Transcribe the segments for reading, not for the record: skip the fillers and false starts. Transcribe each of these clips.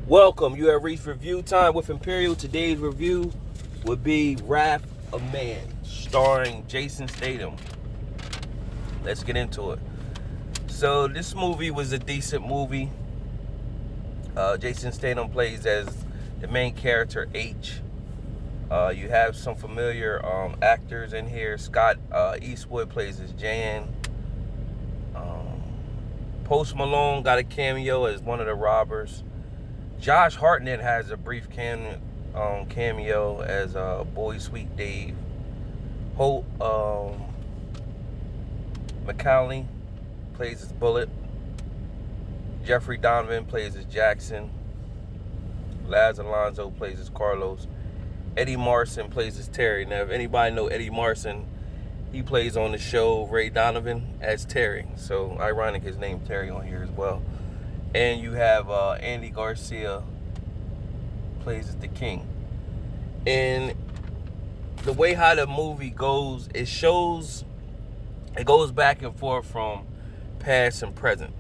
Welcome. You have reached review time with Imperial. Today's review would be Wrath of Man, starring Jason Statham. Let's get into it. So this movie was a decent movie. Jason Statham plays as the main character H. You have some familiar actors in here. Scott Eastwood plays as Jan. Um, Post Malone got a cameo as one of the robbers. Josh Hartnett has a brief cameo as Boy Sweet Dave. Holt McCalley plays as Bullet. Jeffrey Donovan plays as Jackson. Laz Alonso plays as Carlos. Eddie Marson plays as Terry. Now, if anybody know Eddie Marson, he plays on the show Ray Donovan as Terry. So, ironic his name Terry on here as well. And you have Andy Garcia plays as the King. And the way how the movie goes, it goes back and forth from past and present.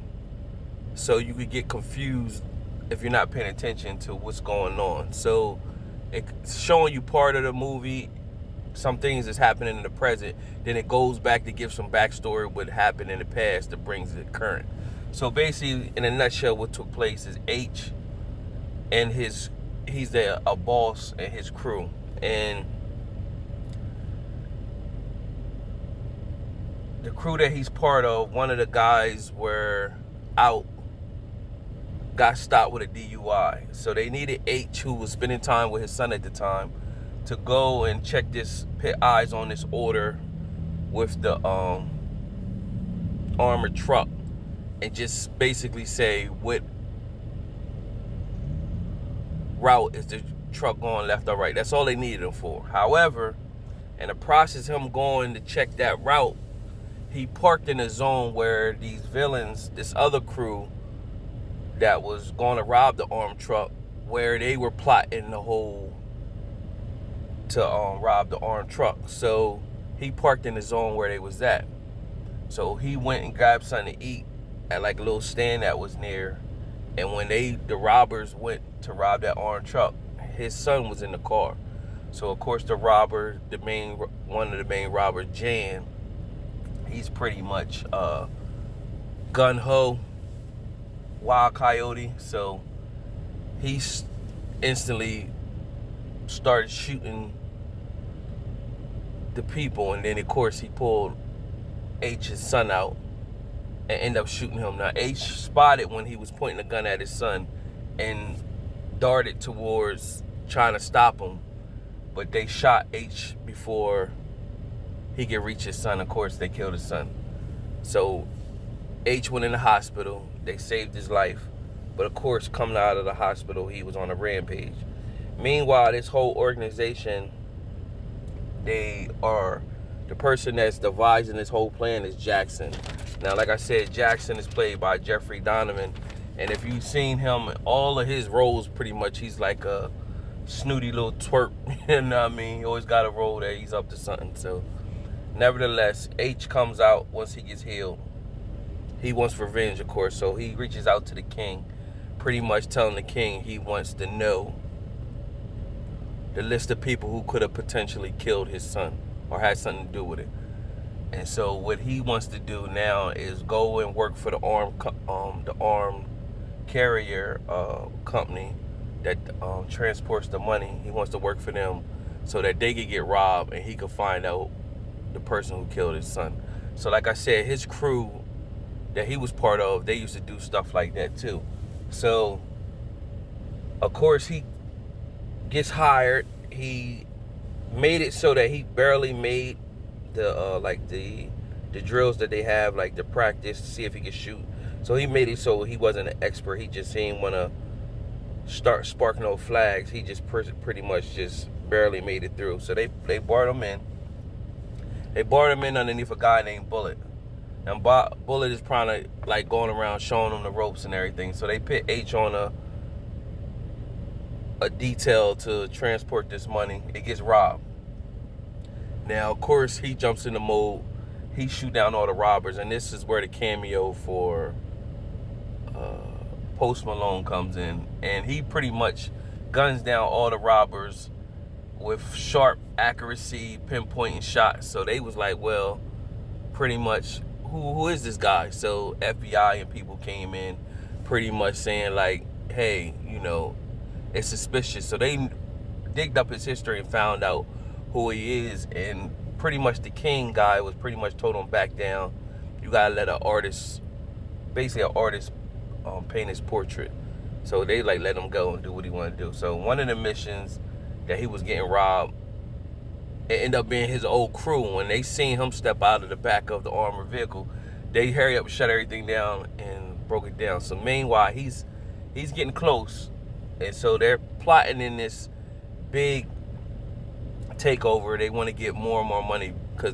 So you could get confused if you're not paying attention to what's going on. So it's showing you part of the movie, some things that's happening in the present. Then it goes back to give some backstory what happened in the past that brings it current. So basically, in a nutshell, what took place is H and he's a boss and his crew. And the crew that he's part of, one of the guys got stopped with a DUI. So they needed H, who was spending time with his son at the time, to go and put eyes on this order with the armored truck. And just basically say what route is the truck going, left or right. That's all they needed him for. However, in the process of him going to check that route, he parked in a zone where these villains, this other crew that was going to rob the armed truck, where they were plotting the whole to rob the armed truck. So he parked in the zone where they was at. So he went and grabbed something to eat at like a little stand that was near. And when the robbers went to rob that armed truck, his son was in the car. So of course one of the main robbers, Jan, he's pretty much gun-ho, wild coyote. So he instantly started shooting the people. And then of course he pulled H's son out and end up shooting him. Now, H spotted when he was pointing a gun at his son and darted towards trying to stop him. But they shot H before he could reach his son. Of course, they killed his son. So H went in the hospital. They saved his life. But of course, coming out of the hospital, he was on a rampage. Meanwhile, this whole organization, the person that's devising this whole plan is Jackson. Now, like I said, Jackson is played by Jeffrey Donovan. And if you've seen him, all of his roles, pretty much, he's like a snooty little twerp. You know what I mean? He always got a role that he's up to something. So, nevertheless, H comes out once he gets healed. He wants revenge, of course. So, he reaches out to the king, pretty much telling the king he wants to know the list of people who could have potentially killed his son or had something to do with it. And so what he wants to do now is go and work for the armed carrier company that transports the money. He wants to work for them so that they could get robbed and he could find out the person who killed his son. So like I said, his crew that he was part of, they used to do stuff like that too. So of course he gets hired. He made it so that he barely made the drills that they have, like the practice to see if he could shoot. So he made it so he wasn't an expert. He just didn't want to start sparking no flags. He just pretty much just barely made it through. So they brought him in. They brought him in underneath a guy named Bullet. And Bullet is probably like going around showing him the ropes and everything. So they put H on a detail to transport this money. It gets robbed. Now, of course, he jumps in the mode. He shoot down all the robbers, and this is where the cameo for Post Malone comes in, and he pretty much guns down all the robbers with sharp accuracy, pinpointing shots. So they was like, well, pretty much, who is this guy? So FBI and people came in pretty much saying like, hey, you know, it's suspicious. So they digged up his history and found out who he is, and pretty much the King guy was pretty much told him back down. You gotta let an artist, basically an artist, paint his portrait. So they like let him go and do what he wanted to do. So one of the missions that he was getting robbed, it ended up being his old crew. When they seen him step out of the back of the armored vehicle, they hurry up, shut everything down, and broke it down. So meanwhile, he's getting close, and so they're plotting in this big takeover. They want to get more and more money because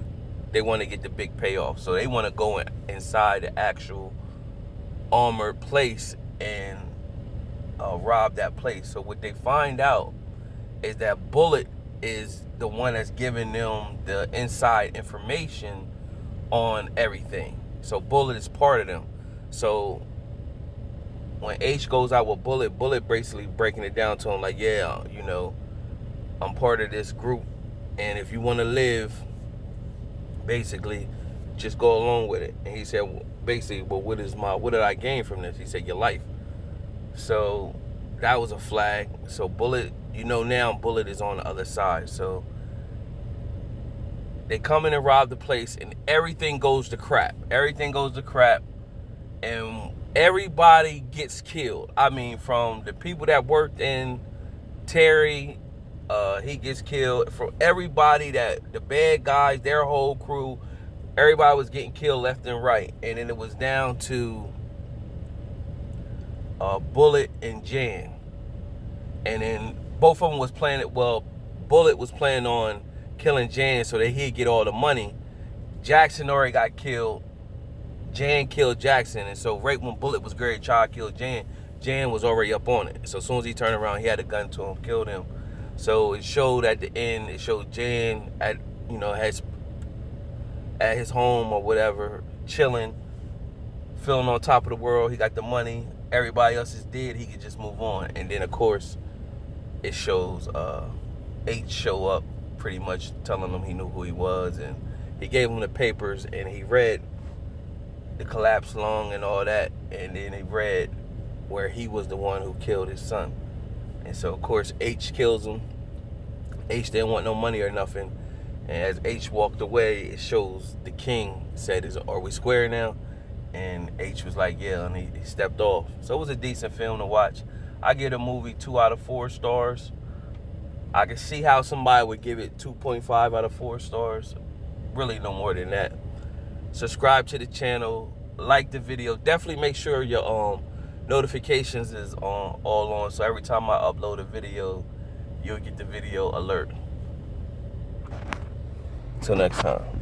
they want to get the big payoff. So they want to go inside the actual armored place and rob that place. So what they find out is that Bullet is the one that's giving them the inside information on everything. So Bullet is part of them. So when H goes out with Bullet, Bullet basically breaking it down to him like, yeah, you know, I'm part of this group, and if you want to live, basically, just go along with it. And he said, well, basically, well, what did I gain from this? He said, your life. So that was a flag. So Bullet, you know, now Bullet is on the other side. So they come in and rob the place, and everything goes to crap. Everything goes to crap, and everybody gets killed. I mean, from the people that worked in Terry, he gets killed. From everybody, that the bad guys, their whole crew, everybody was getting killed left and right. And then it was down to Bullet and Jan. And then both of them was planning, well, Bullet was planning on killing Jan so that he'd get all the money. Jackson already got killed. Jan killed Jackson. And so right when Bullet was ready to try to kill Jan, Jan was already up on it. So as soon as he turned around, he had a gun to him, killed him. So it showed at the end, it showed Jan at, you know, at his home or whatever, chilling, feeling on top of the world. He got the money. Everybody else is dead. He could just move on. And then, of course, it shows H show up, pretty much telling him he knew who he was. And he gave him the papers, and he read the collapsed lung and all that. And then he read where he was the one who killed his son. And so, of course, H kills him. H didn't want no money or nothing. And as H walked away, it shows the King said, are we square now? And H was like, yeah, and he stepped off. So it was a decent film to watch. I give the movie 2 out of 4 stars. I can see how somebody would give it 2.5 out of 4 stars. Really no more than that. Subscribe to the channel. Like the video. Definitely make sure your notifications is all on. So every time I upload a video, you'll get the video alert. Till next time.